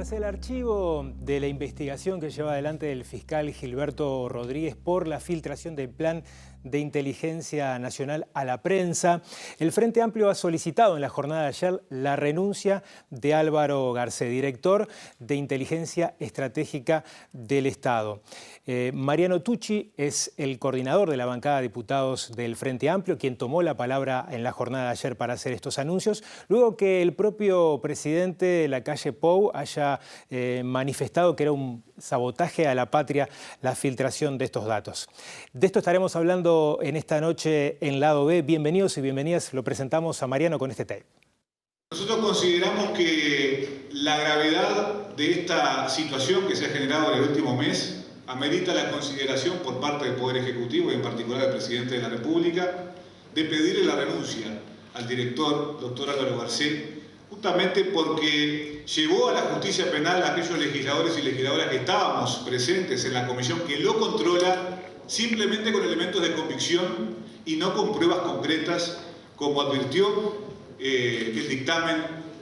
Tras el archivo de la investigación que lleva adelante el fiscal Gilberto Rodríguez por la filtración del plan de inteligencia nacional a la prensa, el Frente Amplio ha solicitado en la jornada de ayer la renuncia de Álvaro Garcé, director de Inteligencia Estratégica del Estado. Mariano Tucci es el coordinador de la bancada de diputados del Frente Amplio, quien tomó la palabra en la jornada de ayer para hacer estos anuncios, luego que el propio presidente Lacalle Pou haya manifestado que era un sabotaje a la patria la filtración de estos datos. De esto estaremos hablando en esta noche en Lado B. Bienvenidos y bienvenidas. Lo presentamos a Mariano con este tape. Nosotros consideramos que la gravedad de esta situación que se ha generado en el último mes amerita la consideración por parte del Poder Ejecutivo y en particular del Presidente de la República de pedirle la renuncia al director, doctor Álvaro Garcé, justamente porque llevó a la justicia penal a aquellos legisladores y legisladoras que estábamos presentes en la comisión que lo controla simplemente con elementos de convicción y no con pruebas concretas, como advirtió el dictamen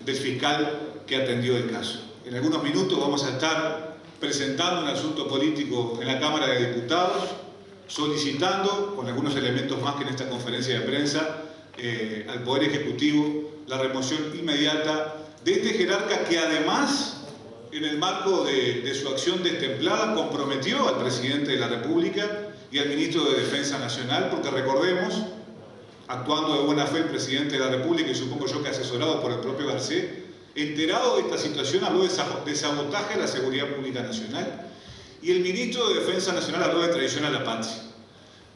del fiscal que atendió el caso. En algunos minutos vamos a estar presentando un asunto político en la Cámara de Diputados, solicitando, con algunos elementos más que en esta conferencia de prensa, al Poder Ejecutivo la remoción inmediata de este jerarca que además, en el marco de su acción destemplada, comprometió al Presidente de la República y al Ministro de Defensa Nacional, porque recordemos, actuando de buena fe el Presidente de la República y supongo yo que asesorado por el propio Garcé, enterado de esta situación habló de sabotaje a la seguridad pública nacional y el Ministro de Defensa Nacional habló de traición a la patria.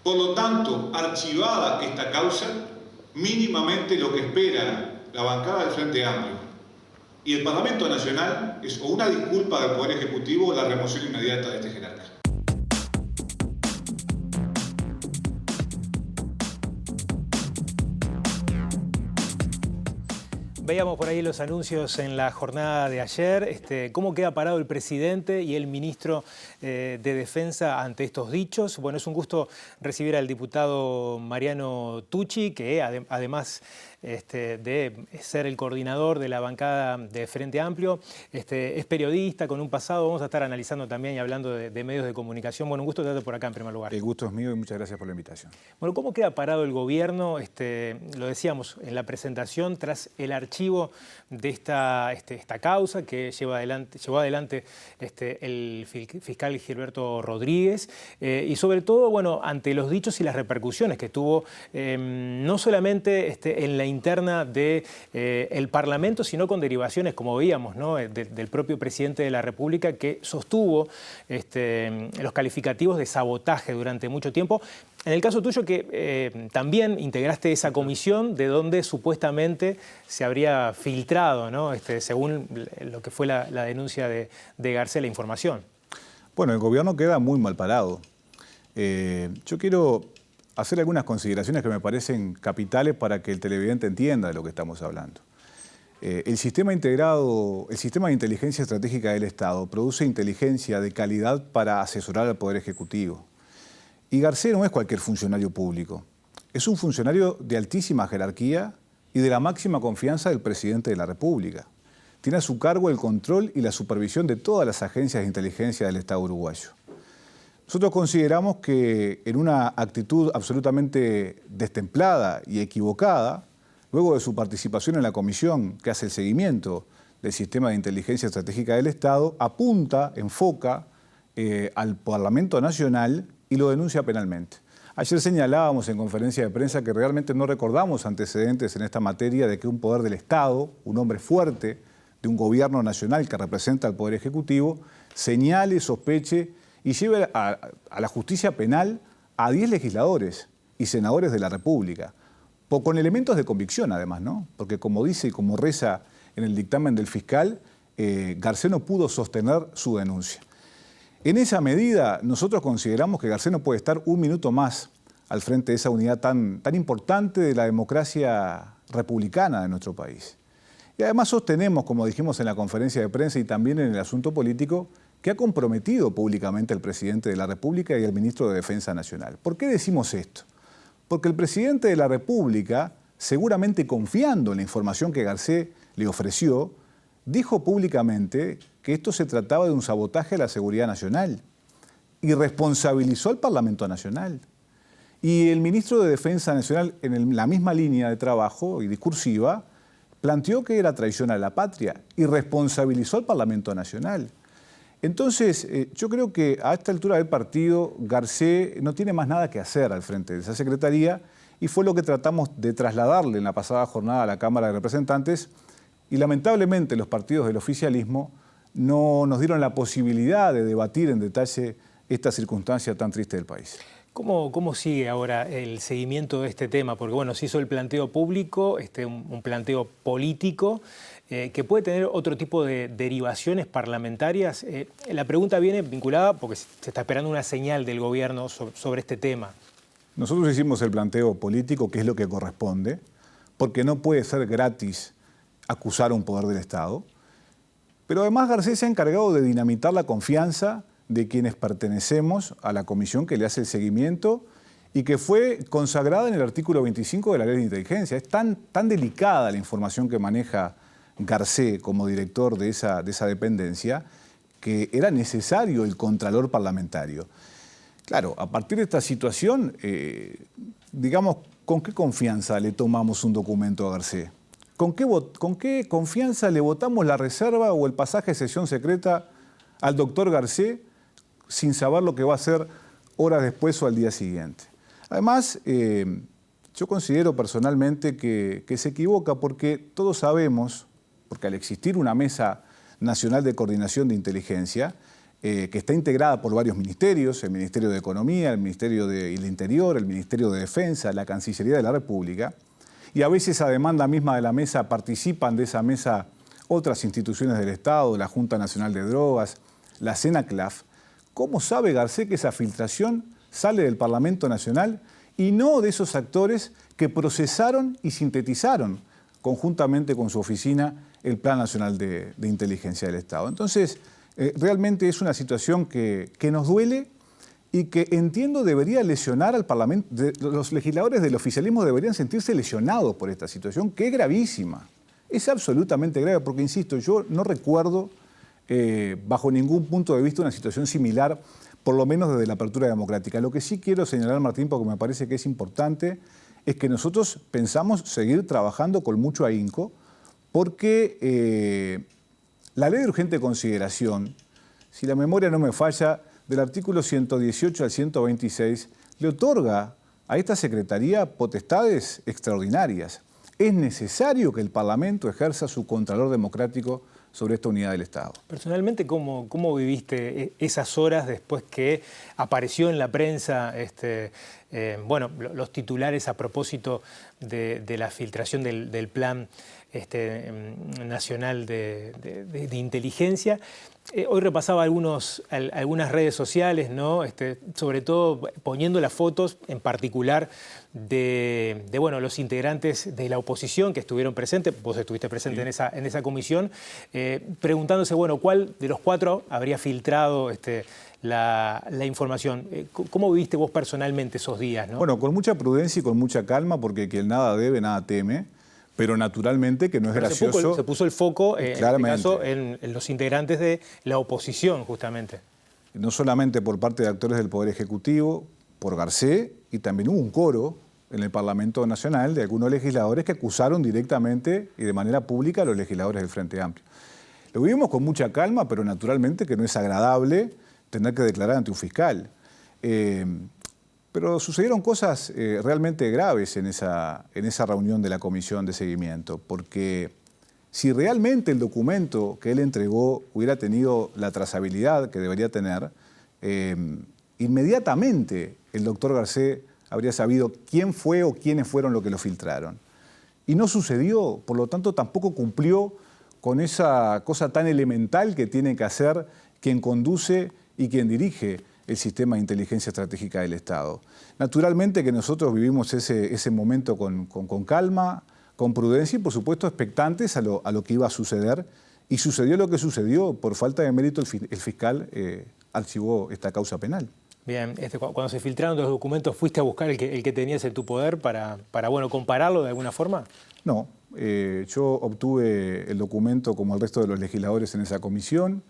Por lo tanto, archivada esta causa, mínimamente lo que espera la bancada del Frente Amplio y el Parlamento Nacional es o una disculpa del Poder Ejecutivo o la remoción inmediata de este jerarca. Veíamos por ahí los anuncios en la jornada de ayer. ¿Cómo queda parado el presidente y el ministro de Defensa ante estos dichos? Bueno, es un gusto recibir al diputado Mariano Tucci, que además de ser el coordinador de la bancada de Frente Amplio, es periodista con un pasado. Vamos a estar analizando también y hablando de medios de comunicación. Bueno, un gusto tenerte por acá en primer lugar. El gusto es mío y muchas gracias por la invitación. Bueno, ¿cómo queda parado el gobierno? Lo decíamos en la presentación, tras el archivo de esta causa que llevó adelante el fiscal Gilberto Rodríguez y sobre todo, bueno, ante los dichos y las repercusiones que tuvo no solamente en la interna del Parlamento, sino con derivaciones, como veíamos, ¿no? del propio presidente de la República, que sostuvo los calificativos de sabotaje durante mucho tiempo. En el caso tuyo, que también integraste esa comisión de donde supuestamente se habría filtrado, ¿no? Según lo que fue la denuncia de Garcé, la información. Bueno, el gobierno queda muy mal parado. Yo quiero hacer algunas consideraciones que me parecen capitales para que el televidente entienda de lo que estamos hablando. El sistema de inteligencia estratégica del Estado produce inteligencia de calidad para asesorar al Poder Ejecutivo. Y Garcé no es cualquier funcionario público. Es un funcionario de altísima jerarquía y de la máxima confianza del Presidente de la República. Tiene a su cargo el control y la supervisión de todas las agencias de inteligencia del Estado uruguayo. Nosotros consideramos que en una actitud absolutamente destemplada y equivocada, luego de su participación en la comisión que hace el seguimiento del sistema de inteligencia estratégica del Estado, enfoca al Parlamento Nacional y lo denuncia penalmente. Ayer señalábamos en conferencia de prensa que realmente no recordamos antecedentes en esta materia de que un poder del Estado, un hombre fuerte de un gobierno nacional que representa al Poder Ejecutivo, señale, sospeche y lleve a la justicia penal a 10 legisladores y senadores de la República, con elementos de convicción además, ¿no? Porque como dice y como reza en el dictamen del fiscal, Garcé no pudo sostener su denuncia. En esa medida, nosotros consideramos que Garcé no puede estar un minuto más al frente de esa unidad tan importante de la democracia republicana de nuestro país. Y además sostenemos, como dijimos en la conferencia de prensa y también en el asunto político, que ha comprometido públicamente al Presidente de la República y al Ministro de Defensa Nacional. ¿Por qué decimos esto? Porque el Presidente de la República, seguramente confiando en la información que Garcé le ofreció, dijo públicamente que esto se trataba de un sabotaje a la seguridad nacional y responsabilizó al Parlamento Nacional. Y el ministro de Defensa Nacional, en la misma línea de trabajo y discursiva, planteó que era traición a la patria y responsabilizó al Parlamento Nacional. Entonces, yo creo que a esta altura del partido, Garcé no tiene más nada que hacer al frente de esa secretaría y fue lo que tratamos de trasladarle en la pasada jornada a la Cámara de Representantes y lamentablemente los partidos del oficialismo no nos dieron la posibilidad de debatir en detalle esta circunstancia tan triste del país. ¿Cómo sigue ahora el seguimiento de este tema? Porque bueno, se hizo el planteo público, un planteo político, que puede tener otro tipo de derivaciones parlamentarias. La pregunta viene vinculada porque se está esperando una señal del gobierno sobre este tema. Nosotros hicimos el planteo político, que es lo que corresponde, porque no puede ser gratis acusar a un poder del Estado. Pero además Garcés se ha encargado de dinamitar la confianza de quienes pertenecemos a la comisión que le hace el seguimiento y que fue consagrada en el artículo 25 de la Ley de Inteligencia. Es tan delicada la información que maneja Garcés como director de esa dependencia que era necesario el contralor parlamentario. Claro, a partir de esta situación, digamos, ¿con qué confianza le tomamos un documento a Garcés? ¿Con qué confianza le votamos la reserva o el pasaje de sesión secreta al doctor Garcés sin saber lo que va a hacer horas después o al día siguiente? Además, yo considero personalmente que se equivoca porque todos sabemos, porque al existir una mesa nacional de coordinación de inteligencia, que está integrada por varios ministerios, el Ministerio de Economía, el Ministerio del Interior, el Ministerio de Defensa, la Cancillería de la República, y a veces a demanda misma de la mesa participan de esa mesa otras instituciones del Estado, la Junta Nacional de Drogas, la CENACLAF. ¿Cómo sabe Garcés que esa filtración sale del Parlamento Nacional y no de esos actores que procesaron y sintetizaron conjuntamente con su oficina el Plan Nacional de Inteligencia del Estado? Entonces, realmente es una situación que nos duele y que entiendo debería lesionar al Parlamento. Los legisladores del oficialismo deberían sentirse lesionados por esta situación, que es gravísima. Es absolutamente grave porque, insisto, yo no recuerdo bajo ningún punto de vista una situación similar, por lo menos desde la apertura democrática. Lo que sí quiero señalar, Martín, porque me parece que es importante, es que nosotros pensamos seguir trabajando con mucho ahínco porque la ley de urgente consideración, si la memoria no me falla, del artículo 118 al 126, le otorga a esta Secretaría potestades extraordinarias. Es necesario que el Parlamento ejerza su contralor democrático sobre esta unidad del Estado. Personalmente, ¿cómo viviste esas horas después que apareció en la prensa los titulares a propósito de la filtración del Plan Nacional de Inteligencia? Hoy repasaba algunas redes sociales, ¿no? Sobre todo poniendo las fotos en particular de los integrantes de la oposición que estuvieron presentes. Vos estuviste presente sí. en esa comisión, preguntándose, ¿cuál de los cuatro habría filtrado la información? ¿Cómo viviste vos personalmente esos días, ¿no? Bueno, con mucha prudencia y con mucha calma, porque quien nada debe, nada teme. Pero naturalmente que no es gracioso. Se puso el foco, en este caso, en los integrantes de la oposición, justamente. No solamente por parte de actores del Poder Ejecutivo, por Garcés, y también hubo un coro en el Parlamento Nacional de algunos legisladores que acusaron directamente y de manera pública a los legisladores del Frente Amplio. Lo vivimos con mucha calma, pero naturalmente que no es agradable tener que declarar ante un fiscal. Pero sucedieron cosas realmente graves en esa reunión de la Comisión de Seguimiento, porque si realmente el documento que él entregó hubiera tenido la trazabilidad que debería tener, inmediatamente el doctor Garcés habría sabido quién fue o quiénes fueron los que lo filtraron. Y no sucedió, por lo tanto tampoco cumplió con esa cosa tan elemental que tiene que hacer quien conduce y quien dirige el sistema de inteligencia estratégica del Estado. Naturalmente que nosotros vivimos ese momento con calma, con prudencia y por supuesto expectantes a lo que iba a suceder. Y sucedió lo que sucedió. Por falta de mérito el fiscal archivó esta causa penal. Bien, cuando se filtraron los documentos, ¿fuiste a buscar el que tenías en tu poder para bueno, compararlo de alguna forma? No, yo obtuve el documento como el resto de los legisladores en esa comisión.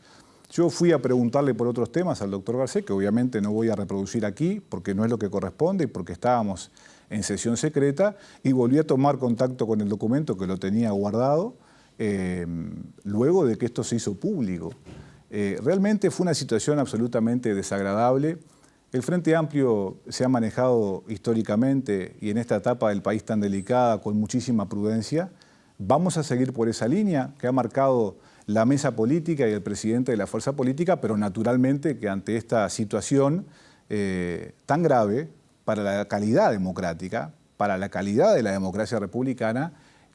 Yo fui a preguntarle por otros temas al doctor Garcés, que obviamente no voy a reproducir aquí porque no es lo que corresponde y porque estábamos en sesión secreta, y volví a tomar contacto con el documento que lo tenía guardado luego de que esto se hizo público. Realmente fue una situación absolutamente desagradable. El Frente Amplio se ha manejado históricamente y en esta etapa del país tan delicada con muchísima prudencia. Vamos a seguir por esa línea que ha marcado la mesa política y el presidente de la fuerza política, pero naturalmente que ante esta situación tan grave para la calidad democrática, para la calidad de la democracia republicana,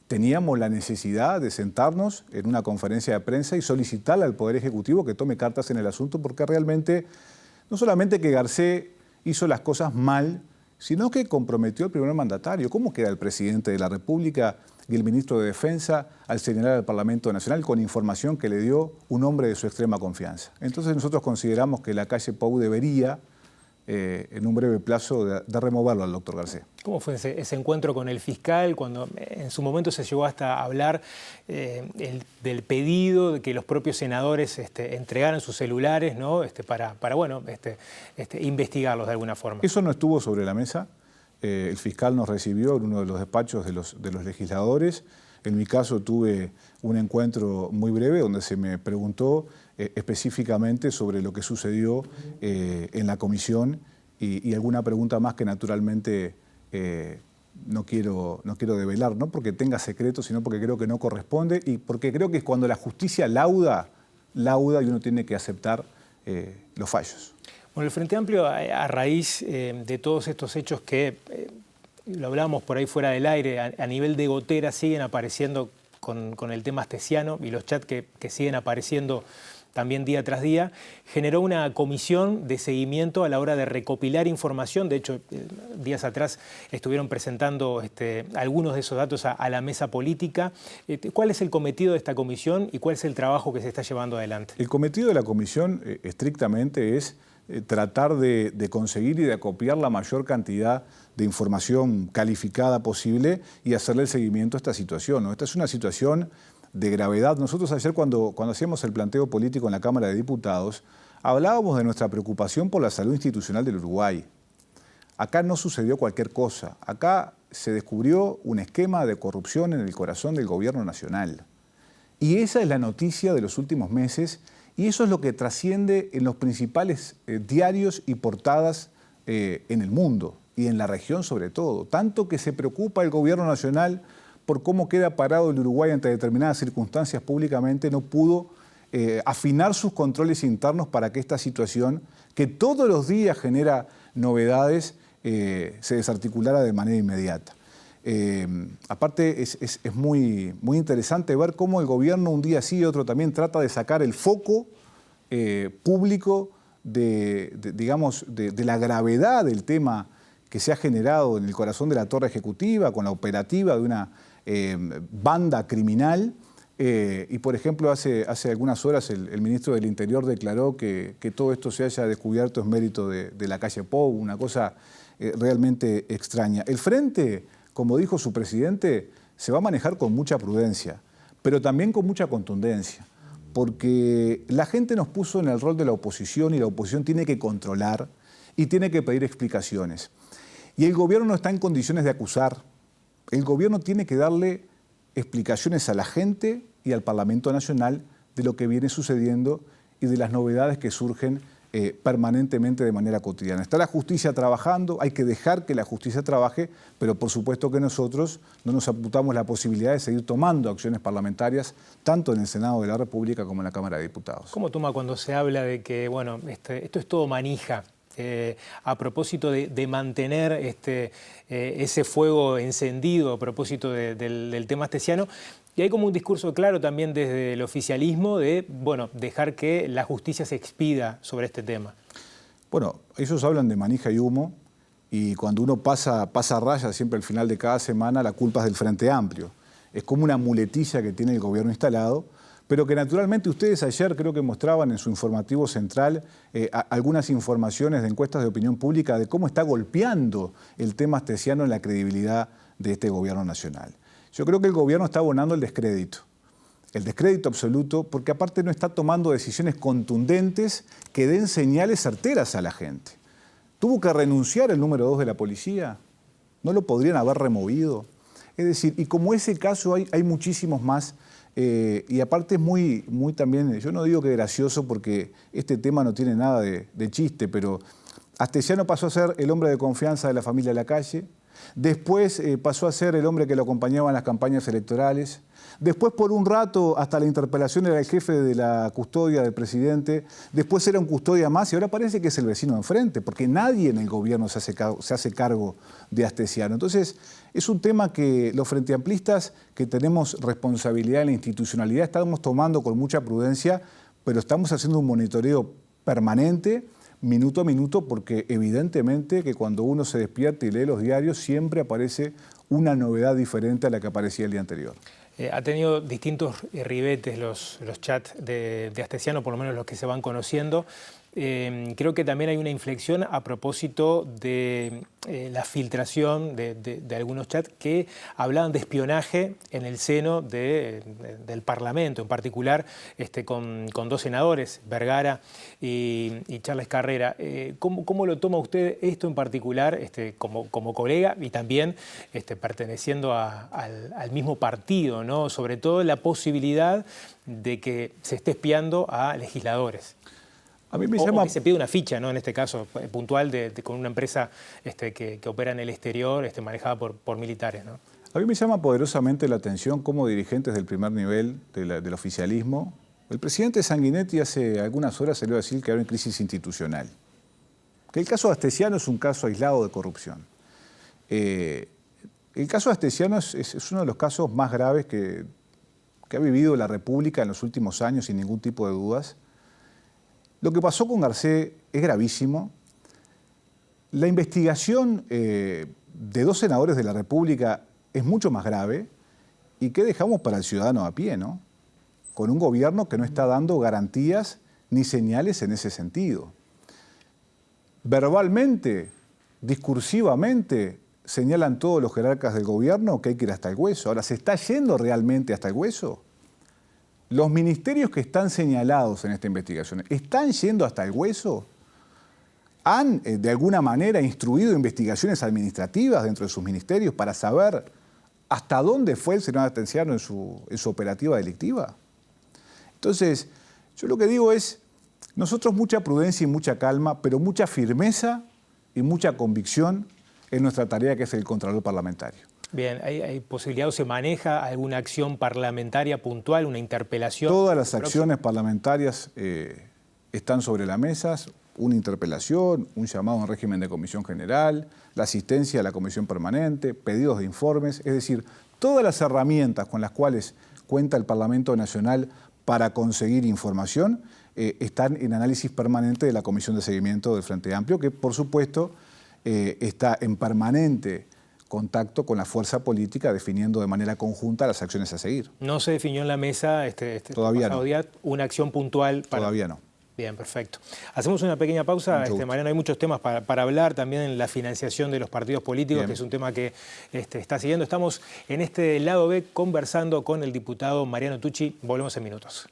teníamos la necesidad de sentarnos en una conferencia de prensa y solicitarle al Poder Ejecutivo que tome cartas en el asunto, porque realmente no solamente que Garcés hizo las cosas mal, sino que comprometió al primer mandatario. ¿Cómo queda el presidente de la República y el ministro de Defensa al señalar al Parlamento Nacional con información que le dio un hombre de su extrema confianza? Entonces nosotros consideramos que la calle Pou debería, en un breve plazo, de removerlo al doctor Garcés. ¿Cómo fue ese encuentro con el fiscal cuando en su momento se llegó hasta hablar del pedido de que los propios senadores entregaran sus celulares, ¿no? para bueno, investigarlos de alguna forma? Eso no estuvo sobre la mesa. El fiscal nos recibió en uno de los despachos de los legisladores. En mi caso tuve un encuentro muy breve donde se me preguntó específicamente sobre lo que sucedió en la comisión y alguna pregunta más que naturalmente no quiero develar, no porque tenga secreto, sino porque creo que no corresponde y porque creo que es cuando la justicia lauda y uno tiene que aceptar los fallos. Bueno, el Frente Amplio, a raíz de todos estos hechos que, lo hablábamos por ahí fuera del aire, a nivel de gotera siguen apareciendo con el tema astesiano y los chats que siguen apareciendo también día tras día, generó una comisión de seguimiento a la hora de recopilar información. De hecho, días atrás estuvieron presentando algunos de esos datos a la mesa política. ¿Cuál es el cometido de esta comisión y cuál es el trabajo que se está llevando adelante? El cometido de la comisión estrictamente es tratar de conseguir y de acopiar la mayor cantidad de información calificada posible y hacerle el seguimiento a esta situación, ¿no? Esta es una situación de gravedad. Nosotros ayer cuando hacíamos el planteo político en la Cámara de Diputados, hablábamos de nuestra preocupación por la salud institucional del Uruguay. Acá no sucedió cualquier cosa. Acá se descubrió un esquema de corrupción en el corazón del gobierno nacional. Y esa es la noticia de los últimos meses y eso es lo que trasciende en los principales diarios y portadas en el mundo y en la región sobre todo. Tanto que se preocupa el gobierno nacional por cómo queda parado el Uruguay ante determinadas circunstancias públicamente, no pudo afinar sus controles internos para que esta situación, que todos los días genera novedades, se desarticulara de manera inmediata. Aparte es muy interesante ver cómo el gobierno un día sí y otro también trata de sacar el foco público de la gravedad del tema que se ha generado en el corazón de la torre ejecutiva con la operativa de una banda criminal. Y por ejemplo, hace algunas horas el ministro del Interior declaró que todo esto se haya descubierto es mérito de la calle Pou, una cosa realmente extraña. El Frente, como dijo su presidente, se va a manejar con mucha prudencia, pero también con mucha contundencia, porque la gente nos puso en el rol de la oposición y la oposición tiene que controlar y tiene que pedir explicaciones. Y el gobierno no está en condiciones de acusar. El gobierno tiene que darle explicaciones a la gente y al Parlamento Nacional de lo que viene sucediendo y de las novedades que surgen permanentemente de manera cotidiana. Está la justicia trabajando, hay que dejar que la justicia trabaje, pero por supuesto que nosotros no nos amputamos la posibilidad de seguir tomando acciones parlamentarias, tanto en el Senado de la República como en la Cámara de Diputados. ¿Cómo toma cuando se habla de que, bueno, esto es todo manija? A propósito de mantener ese fuego encendido, a propósito del tema astesiano. Y hay como un discurso claro también desde el oficialismo de, bueno, dejar que la justicia se expida sobre este tema. Bueno, ellos hablan de manija y humo y cuando uno pasa raya siempre al final de cada semana la culpa es del Frente Amplio. Es como una muletilla que tiene el gobierno instalado pero que naturalmente ustedes ayer creo que mostraban en su informativo central algunas informaciones de encuestas de opinión pública de cómo está golpeando el tema astesiano en la credibilidad de este gobierno nacional. Yo creo que el gobierno está abonando el descrédito absoluto, porque aparte no está tomando decisiones contundentes que den señales certeras a la gente. ¿Tuvo que renunciar el número 2 de la policía? ¿No lo podrían haber removido? Es decir, y como ese caso hay muchísimos más, y aparte es muy también, yo no digo que gracioso porque este tema no tiene nada de chiste, pero Astesiano pasó a ser el hombre de confianza de la familia Lacalle, después pasó a ser el hombre que lo acompañaba en las campañas electorales, después por un rato hasta la interpelación era el jefe de la custodia del presidente, después era un custodia más y ahora parece que es el vecino de enfrente, porque nadie en el gobierno se hace cargo de Astesiano. Entonces es un tema que los frenteamplistas que tenemos responsabilidad en la institucionalidad estamos tomando con mucha prudencia, pero estamos haciendo un monitoreo permanente, minuto a minuto, porque evidentemente que cuando uno se despierta y lee los diarios siempre aparece una novedad diferente a la que aparecía el día anterior. Ha tenido distintos ribetes los chats de Astesiano, por lo menos los que se van conociendo. Creo que también hay una inflexión a propósito de la filtración de algunos chats que hablaban de espionaje en el seno del Parlamento, en particular con dos senadores, Vergara y Charles Carrera. ¿Cómo lo toma usted esto en particular como colega y también perteneciendo al mismo partido, ¿no? Sobre todo la posibilidad de que se esté espiando a legisladores? A mí me o que se pide una ficha, ¿no? En este caso puntual con una empresa que opera en el exterior, manejada por militares, ¿no? A mí me llama poderosamente la atención cómo dirigentes del primer nivel del oficialismo, el presidente Sanguinetti hace algunas horas salió a decir que hay una crisis institucional, que el caso Astesiano es un caso aislado de corrupción. El caso Astesiano es uno de los casos más graves que ha vivido la República en los últimos años, sin ningún tipo de dudas. Lo que pasó con Garcés es gravísimo. La investigación de dos senadores de la República es mucho más grave. ¿Y qué dejamos para el ciudadano a pie, no? Con un gobierno que no está dando garantías ni señales en ese sentido. Verbalmente, discursivamente, señalan todos los jerarcas del gobierno que hay que ir hasta el hueso. Ahora, ¿se está yendo realmente hasta el hueso? ¿Los ministerios que están señalados en esta investigación están yendo hasta el hueso? ¿Han, de alguna manera, instruido investigaciones administrativas dentro de sus ministerios para saber hasta dónde fue el senador Astesiano en su operativa delictiva? Entonces, yo lo que digo es, nosotros mucha prudencia y mucha calma, pero mucha firmeza y mucha convicción en nuestra tarea que es el Contralor Parlamentario. Bien, ¿hay posibilidad o se maneja alguna acción parlamentaria puntual, una interpelación? Todas las acciones parlamentarias están sobre la mesa, una interpelación, un llamado en régimen de comisión general, la asistencia a la comisión permanente, pedidos de informes, es decir, todas las herramientas con las cuales cuenta el Parlamento Nacional para conseguir información están en análisis permanente de la Comisión de Seguimiento del Frente Amplio, que por supuesto está en permanente contacto con la fuerza política definiendo de manera conjunta las acciones a seguir. ¿No se definió en la mesa Todavía no. día una acción puntual? Todavía no. Bien, perfecto. Hacemos una pequeña pausa, Mariano. Hay muchos temas para hablar, también en la financiación de los partidos políticos, que es un tema que está siguiendo. Estamos en este lado B conversando con el diputado Mariano Tucci. Volvemos en minutos.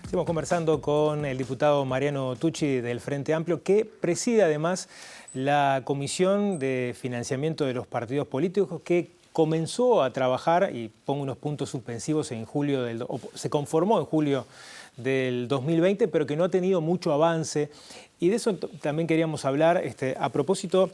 Estamos conversando con el diputado Mariano Tucci del Frente Amplio, que preside además la Comisión de Financiamiento de los Partidos Políticos, que comenzó a trabajar, y pongo unos puntos suspensivos, se conformó en julio del 2020, pero que no ha tenido mucho avance. Y de eso también queríamos hablar a propósito,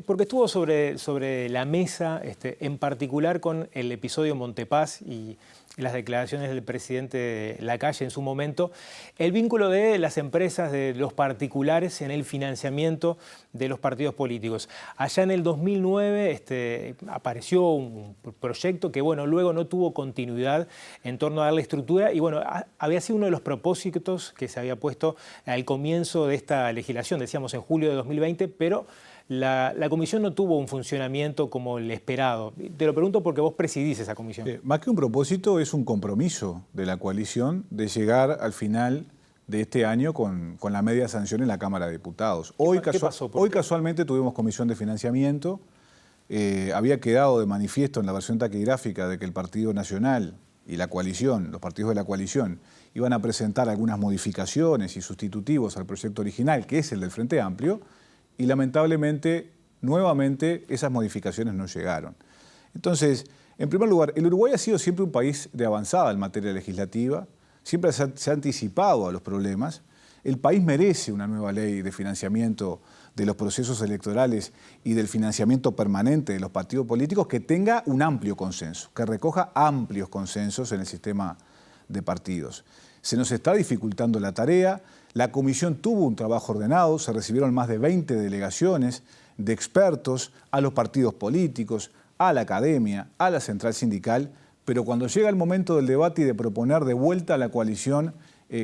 porque estuvo sobre la mesa, en particular con el episodio Montepaz y las declaraciones del presidente Lacalle en su momento, el vínculo de las empresas, de los particulares en el financiamiento de los partidos políticos. Allá en el 2009 apareció un proyecto que, bueno, luego no tuvo continuidad en torno a darle estructura y, bueno, había sido uno de los propósitos que se había puesto al comienzo de esta legislación, decíamos en julio de 2020, pero la comisión no tuvo un funcionamiento como el esperado. Te lo pregunto porque vos presidís esa comisión. Más que un propósito, es un compromiso de la coalición de llegar al final de este año con la media sanción en la Cámara de Diputados. Hoy casualmente tuvimos comisión de financiamiento. Había quedado de manifiesto en la versión taquigráfica de que el Partido Nacional y la coalición, los partidos de la coalición, iban a presentar algunas modificaciones y sustitutivos al proyecto original, que es el del Frente Amplio, y lamentablemente, nuevamente, esas modificaciones no llegaron. Entonces, en primer lugar, el Uruguay ha sido siempre un país de avanzada en materia legislativa, siempre se ha anticipado a los problemas. El país merece una nueva ley de financiamiento de los procesos electorales y del financiamiento permanente de los partidos políticos que tenga un amplio consenso, que recoja amplios consensos en el sistema de partidos. Se nos está dificultando la tarea. La comisión tuvo un trabajo ordenado, se recibieron más de 20 delegaciones de expertos a los partidos políticos, a la academia, a la central sindical, pero cuando llega el momento del debate y de proponer de vuelta a la coalición,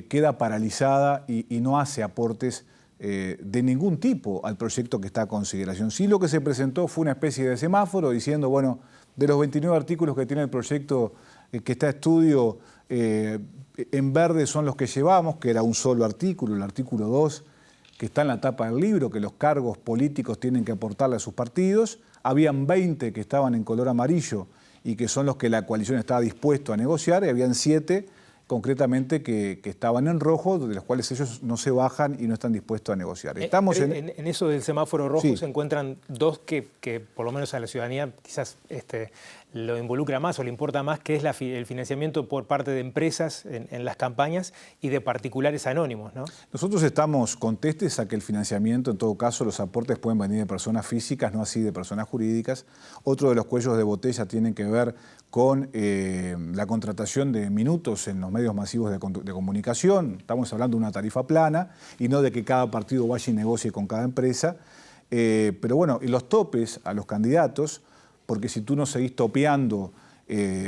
queda paralizada y no hace aportes de ningún tipo al proyecto que está a consideración. Sí, lo que se presentó fue una especie de semáforo diciendo, bueno, de los 29 artículos que tiene el proyecto que está a estudio, en verde son los que llevamos, que era un solo artículo, el artículo 2, que está en la tapa del libro, que los cargos políticos tienen que aportarle a sus partidos. Habían 20 que estaban en color amarillo y que son los que la coalición estaba dispuesto a negociar, y habían 7 concretamente que estaban en rojo, de los cuales ellos no se bajan y no están dispuestos a negociar. Estamos en eso del semáforo rojo sí. Se encuentran dos que por lo menos a la ciudadanía quizás lo involucra más o le importa más, que es el financiamiento por parte de empresas en las campañas y de particulares anónimos, ¿no? Nosotros estamos contestes a que el financiamiento, en todo caso, los aportes pueden venir de personas físicas, no así de personas jurídicas. Otro de los cuellos de botella tienen que ver con la contratación de minutos en los medios masivos de comunicación. Estamos hablando de una tarifa plana y no de que cada partido vaya y negocie con cada empresa. Pero bueno, y los topes a los candidatos, porque si tú no seguís topeando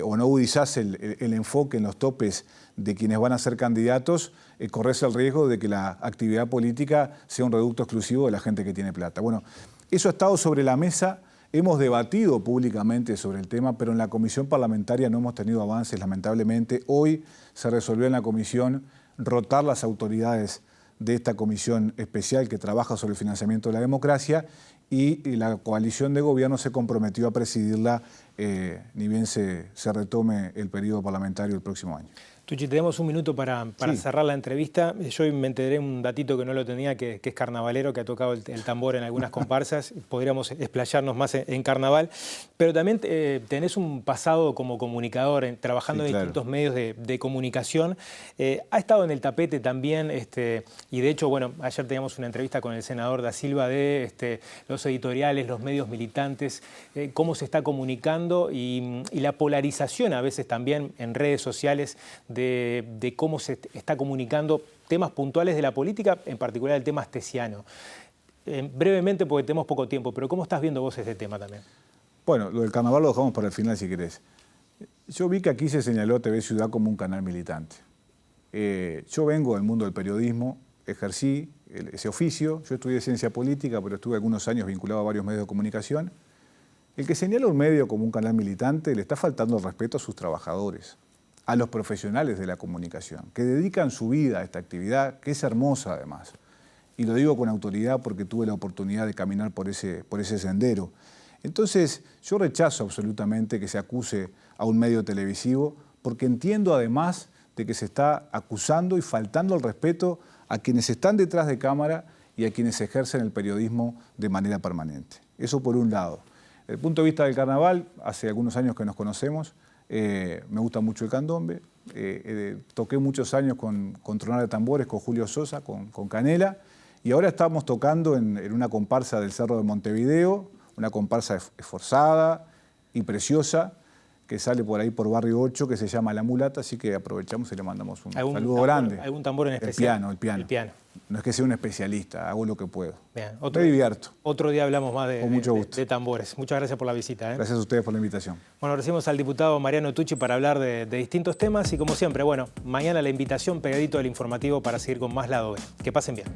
o no agudizás el enfoque en los topes de quienes van a ser candidatos, corres el riesgo de que la actividad política sea un reducto exclusivo de la gente que tiene plata. Bueno, eso ha estado sobre la mesa. Hemos debatido públicamente sobre el tema, pero en la comisión parlamentaria no hemos tenido avances, lamentablemente. Hoy se resolvió en la comisión rotar las autoridades de esta comisión especial que trabaja sobre el financiamiento de la democracia, y la coalición de gobierno se comprometió a presidirla ni bien se retome el periodo parlamentario el próximo año. Tucci, tenemos un minuto para sí. Cerrar la entrevista. Yo me enteré un datito que no lo tenía, que es carnavalero, que ha tocado el tambor en algunas comparsas. Podríamos explayarnos más en carnaval. Pero también tenés un pasado como comunicador, trabajando sí, en distintos medios de comunicación. Ha estado en el tapete también, y de hecho, bueno, ayer teníamos una entrevista con el senador Da Silva de los editoriales, los medios militantes, cómo se está comunicando y la polarización a veces también en redes sociales de cómo se está comunicando temas puntuales de la política, en particular el tema astesiano. Brevemente, porque tenemos poco tiempo, pero ¿cómo estás viendo vos este tema también? Bueno, lo del carnaval lo dejamos para el final si querés. Yo vi que aquí se señaló a TV Ciudad como un canal militante. Yo vengo del mundo del periodismo, ejercí ese oficio, yo estudié ciencia política, pero estuve algunos años vinculado a varios medios de comunicación. El que señala un medio como un canal militante le está faltando el respeto a sus trabajadores, a los profesionales de la comunicación, que dedican su vida a esta actividad, que es hermosa además. Y lo digo con autoridad porque tuve la oportunidad de caminar por ese sendero. Entonces, yo rechazo absolutamente que se acuse a un medio televisivo, porque entiendo además de que se está acusando y faltando el respeto a quienes están detrás de cámara y a quienes ejercen el periodismo de manera permanente. Eso por un lado. Desde el punto de vista del carnaval, hace algunos años que nos conocemos, me gusta mucho el candombe. Toqué muchos años con Tronar de Tambores, con Julio Sosa, con Canela, y ahora estamos tocando en una comparsa del Cerro de Montevideo, una comparsa esforzada y preciosa, que sale por ahí por Barrio 8, que se llama La Mulata, así que aprovechamos y le mandamos un saludo tambor, grande. ¿Algún tambor en especial? El piano. No es que sea un especialista, hago lo que puedo. Bien, me divierto. Otro día hablamos más de tambores. Muchas gracias por la visita. Gracias a ustedes por la invitación. Bueno, recibimos al diputado Mariano Tucci para hablar de distintos temas y como siempre, bueno, mañana la invitación pegadito del informativo para seguir con más Lado B. Que pasen bien.